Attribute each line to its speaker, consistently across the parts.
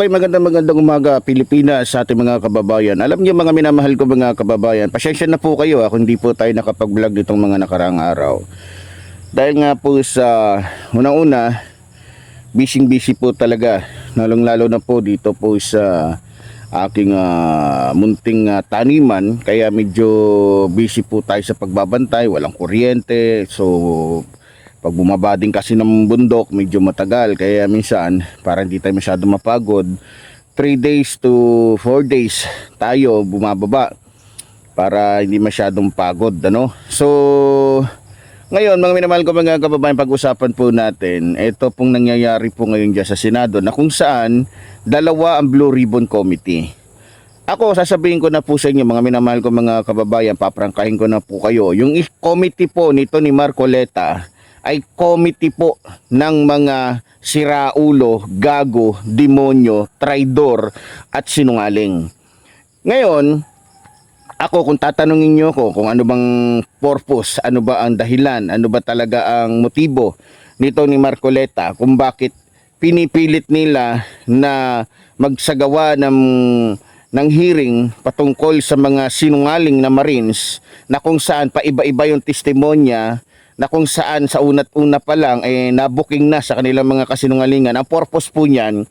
Speaker 1: Okay, magandang umaga Pilipinas sa ating mga kababayan. Alam niyo mga minamahal ko mga kababayan, pasensya na po kayo kung hindi po tayo nakapag-vlog nitong mga nakaraang araw. Dahil nga po sa unang-una, busy po talaga, lalong-lalo na po dito po sa aking munting taniman, kaya medyo busy po tayo sa pagbabantay, walang kuryente, so pag bumaba din kasi ng bundok medyo matagal, kaya minsan para hindi tayo masyado mapagod 3 days to 4 days tayo bumababa para hindi masyadong pagod, ano. So ngayon mga minamahal ko mga kababayan, pag-usapan po natin ito pong nangyayari po ngayon dyan sa Senado, na kung saan dalawa ang Blue Ribbon Committee. Ako, sasabihin ko na po sa inyo mga minamahal ko mga kababayan, paprangkahin ko na po kayo, yung committee po nito ni Marcoleta ay committee po ng mga siraulo, gago, demonyo, traidor at sinungaling. Ngayon, ako kung tatanungin niyo ko kung ano bang purpose, ano ba ang dahilan, ano ba talaga ang motibo nito ni Marcoleta kung bakit pinipilit nila na magsagawa ng hearing patungkol sa mga sinungaling na Marines, na kung saan pa iba-iba yung testimonya, na kung saan sa una't-una pa lang nabuking na sa kanilang mga kasinungalingan. Ang purpose po niyan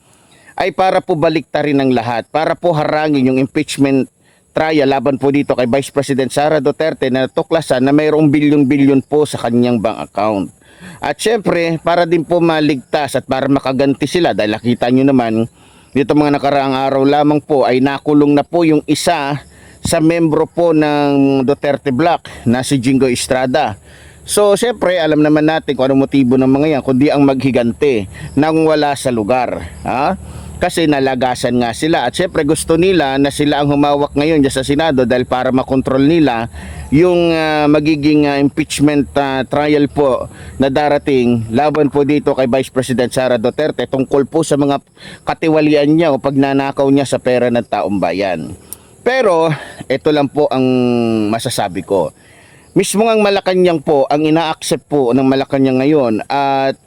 Speaker 1: ay para po baliktarin ang lahat, para po harangin yung impeachment trial laban po dito kay Vice President Sara Duterte na natuklasan na mayroong bilyon-bilyon po sa kanyang bank account. At syempre, para din po maligtas at para makaganti sila, dahil nakita nyo naman dito mga nakaraang araw lamang po ay nakulong na po yung isa sa membro po ng Duterte Block na si Jingo Estrada. So syempre alam naman natin kung ano motibo ng mga yan, kundi ang maghigante nang wala sa lugar, kasi nalagasan nga sila. At syempre gusto nila na sila ang humawak ngayon sa Senado, dahil para makontrol nila yung magiging impeachment trial po na darating laban po dito kay Vice President Sara Duterte tungkol po sa mga katiwalian niya o pagnanakaw niya sa pera ng taong bayan. Pero ito lang po ang masasabi ko. Mismo ang Malacanang po ang ina-accept po ng Malacanang ngayon at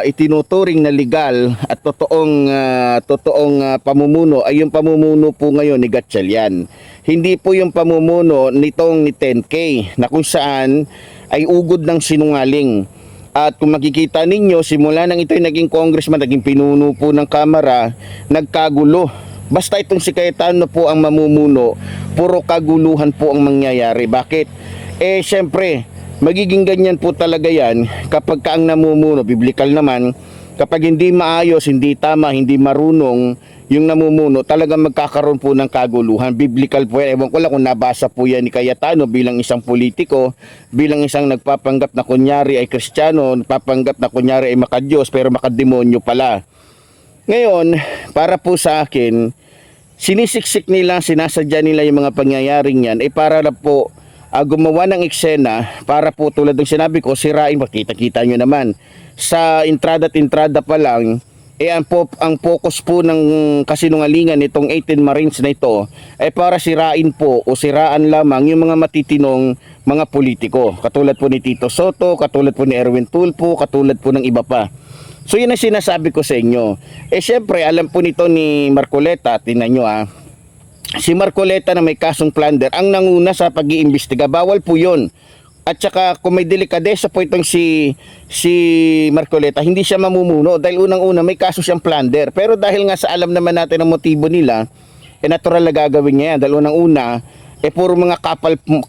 Speaker 1: itinuturing na legal at totoong pamumuno ay yung pamumuno po ngayon ni Gatchalian. Hindi po yung pamumuno nitong ni 10K na kung saan ay ugod ng sinungaling. At kung makikita ninyo, simula nang ito'y naging congressman, naging pinuno po ng Kamara, nagkagulo. Basta itong si Cayetano po ang mamumuno, puro kaguluhan po ang mangyayari. Bakit? Syempre, magiging ganyan po talaga yan kapag ka ang namumuno, biblikal naman, kapag hindi maayos, hindi tama, hindi marunong yung namumuno, talagang magkakaroon po ng kaguluhan. Biblikal po yan. Ewan ko lang kung nabasa po yan ni Cayetano bilang isang politiko, bilang isang nagpapanggap na kunyari ay Kristiyano, nagpapanggap na kunyari ay makadiyos, pero makademonyo pala. Ngayon, para po sa akin, sinisiksik nila, sinasadya nila yung mga pangyayaring yan, para na po gumawa ng eksena para po tulad ng sinabi ko, sirain. Makita-kita nyo naman sa entrada pa lang, ang focus po ng kasinungalingan nitong 18 Marines na ito ay para sirain po o siraan lamang yung mga matitinong mga politiko, katulad po ni Tito Soto, katulad po ni Erwin Tulfo, katulad po ng iba pa. So yun ang sinasabi ko sa inyo. Syempre alam po nito ni Marcoleta, tingnan nyo si Marcoleta na may kasong plunder ang nanguna sa pag-iimbestiga. Bawal po yun. At saka kung may delikadesa po itong si Marcoleta, hindi siya mamumuno dahil unang-una may kaso siyang plunder. Pero dahil nga sa alam naman natin ang motibo nila, natural na gagawin niya yan. Dahil unang-una, puro mga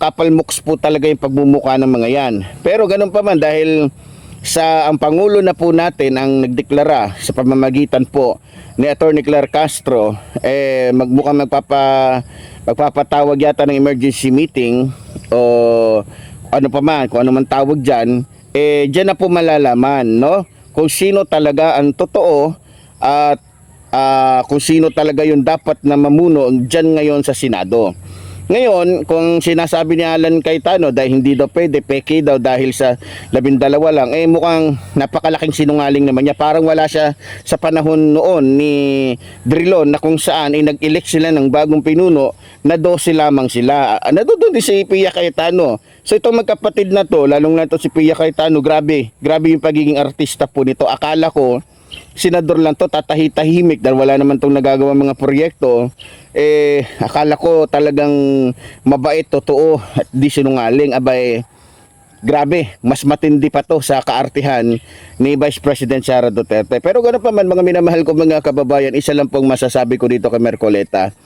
Speaker 1: kapal mooks po talaga yung pagmumukha ng mga yan. Pero ganun pa man, dahil ang Pangulo na po natin ang nagdeklara sa pamamagitan po ni Attorney Claire Castro, mukhang magpapatawag yata ng emergency meeting o ano pa man, kung ano man tawag dyan, dyan na po malalaman, no? Kung sino talaga ang totoo at kung sino talaga yung dapat na mamuno dyan ngayon sa Senado. Ngayon, kung sinasabi ni Alan Cayetano dahil hindi daw pwede, peke daw dahil sa 12 lang, mukhang napakalaking sinungaling naman niya. Parang wala siya sa panahon noon ni Drilon na kung saan nag-elect sila ng bagong pinuno na 12 lamang sila. Nandoon din si Pia Cayetano. So itong magkapatid na to, lalong na to si Pia Cayetano, grabe yung pagiging artista po nito. Akala ko senador lang to, tatahi-tahimik dahil wala naman tong nagagawa mga proyekto, akala ko talagang mabait, totoo at di sinungaling. Abay, grabe, mas matindi pa to sa kaartihan ni Vice President Sara Duterte. Pero ganoon pa man, mga minamahal ko mga kababayan, isa lang pong masasabi ko dito kay Mercoleta.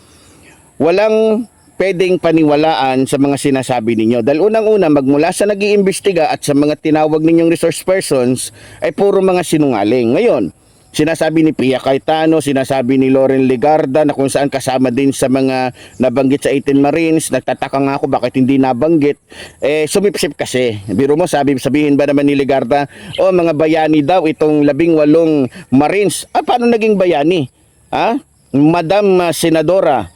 Speaker 1: Walang pwedeng paniwalaan sa mga sinasabi ninyo. Dahil unang-una, magmula sa nag-iimbestiga at sa mga tinawag ninyong resource persons, ay puro mga sinungaling. Ngayon, sinasabi ni Pia Cayetano, sinasabi ni Loren Legarda na kung saan kasama din sa mga nabanggit sa 18 Marines. Nagtataka nga ako bakit hindi nabanggit. Sumipsip kasi. Biro mo, sabihin ba naman ni Legarda, mga bayani daw itong 18 Marines. Paano naging bayani? Madam Senadora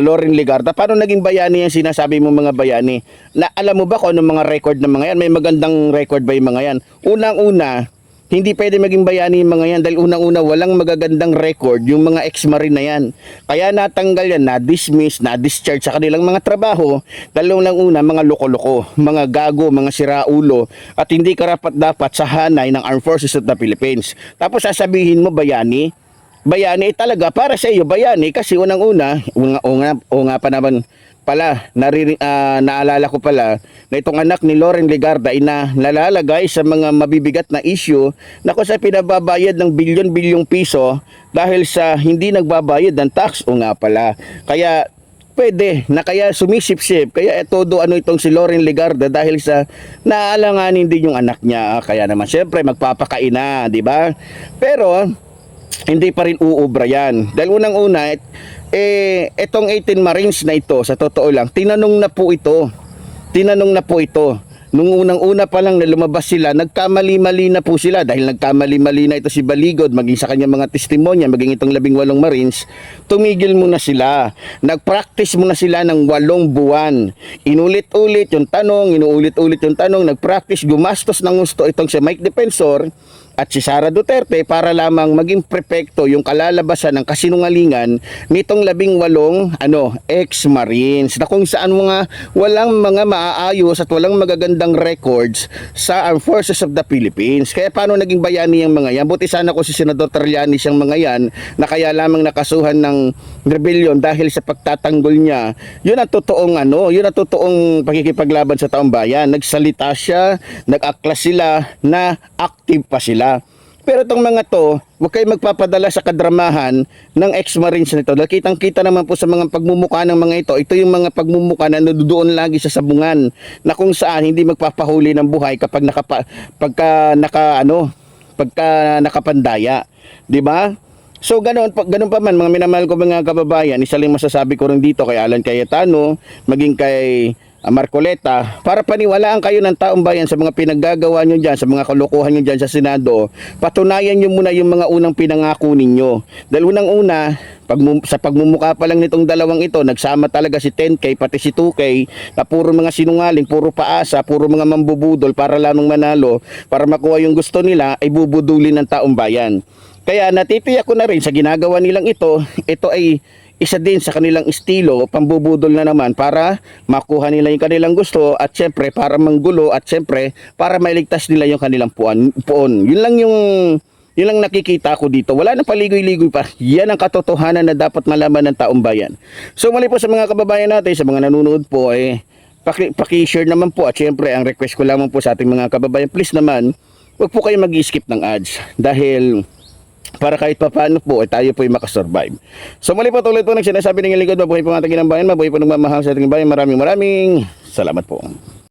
Speaker 1: Loren Legarda, paano naging bayani yung sinasabi mo mga bayani? Na alam mo ba kung anong mga record ng mga yan? May magandang record ba yung mga yan? Unang-una, hindi pwede maging bayani yung mga yan dahil unang-una walang magagandang record yung mga ex-marine na yan. Kaya natanggal yan, na-dismiss, na-discharge sa kanilang mga trabaho dahil unang-una mga loko-loko, mga gago, mga siraulo at hindi karapat-dapat sa hanay ng Armed Forces of the Philippines. Tapos sasabihin mo bayani? Bayani talaga para sa iyo bayani kasi unang-una, o nga pa naman pala, naalala ko pala na itong anak ni Loren Legarda ay nalalagay sa mga mabibigat na issue na kung sa pinababayad ng bilyon-bilyong piso dahil sa hindi nagbabayad ng tax. O nga pala, kaya pwede na kaya sumisip-sip, kaya todo itong si Loren Legarda dahil sa naaalanganin din yung anak niya. Kaya naman syempre magpapakaina, di ba? Pero hindi pa rin uubra yan dahil unang-una etong 18 Marines na ito, sa totoo lang, tinanong na po ito. Nung unang-una pa lang na lumabas sila, nagkamali-mali na po sila dahil nagkamali-mali na ito si Baligod, maging sa kanyang mga testimonya, maging itong 18 Marines, tumigil muna sila. Nag-practice muna sila ng 8 buwan. Inulit-ulit yung tanong, nag-practice, gumastos ng gusto itong si Mike Defensor at si Sara Duterte para lamang maging prepekto yung kalalabasan ng kasinungalingan nitong 18 ex-Marines na kung saan walang mga maaayos at walang magagandang records sa Armed Forces of the Philippines. Kaya paano naging bayani yung mga yan? Buti sana ko si Senador Trillanes yung mga yan na kaya lamang nakasuhan ng rebellion dahil sa pagtatanggol niya. Yun ang totoong pakikipaglaban sa taong bayan. Nagsalita siya, nag-aklas sila na active pa sila. Pero itong mga to, huwag kayo magpapadala sa kadramahan ng ex-Marines nito. Dahil kitang-kita naman po sa mga pagmumuka ng mga ito. Ito yung mga pagmumuka na nadudoon lagi sa sabungan na kung saan hindi magpapahuli ng buhay kapag nakapandaya. 'Di ba? So ganun pa man mga minamahal ko mga kababayan, isa lang masasabi ko rin dito kay Alan Cayetano, maging kay Marcoleta, para paniwalaan kayo ng taong bayan sa mga pinaggagawa nyo dyan, sa mga kalokohan nyo dyan sa Senado, patunayan nyo muna yung mga unang pinangako ninyo. Dahil unang-una, sa pagmumuka pa lang nitong dalawang ito, nagsama talaga si 10K pati si 2K na puro mga sinungaling, puro paasa, puro mga mambubudol para lamang manalo, para makuha yung gusto nila ay bubudulin ng taong bayan. Kaya natitiyak ko na rin sa ginagawa nilang ito ay isa din sa kanilang estilo, pambubudol na naman para makuha nila yung kanilang gusto at syempre para manggulo at syempre para mailigtas nila yung kanilang puon. Yun lang nakikita ko dito. Wala nang paligoy-ligoy pa. Yan ang katotohanan na dapat malaman ng taong bayan. So muli po sa mga kababayan natin, sa mga nanonood po, paki-share naman po at syempre ang request ko lamang po sa ating mga kababayan, please naman, huwag po kayo mag-skip ng ads dahil para kahit pa paano po tayo po ay makasurvive. So muli po tuloy po sinasabi ng lingkod, mabuhay po ang ating bayan, mabuhay po ng mamahal sa ating bayan. Maraming salamat po.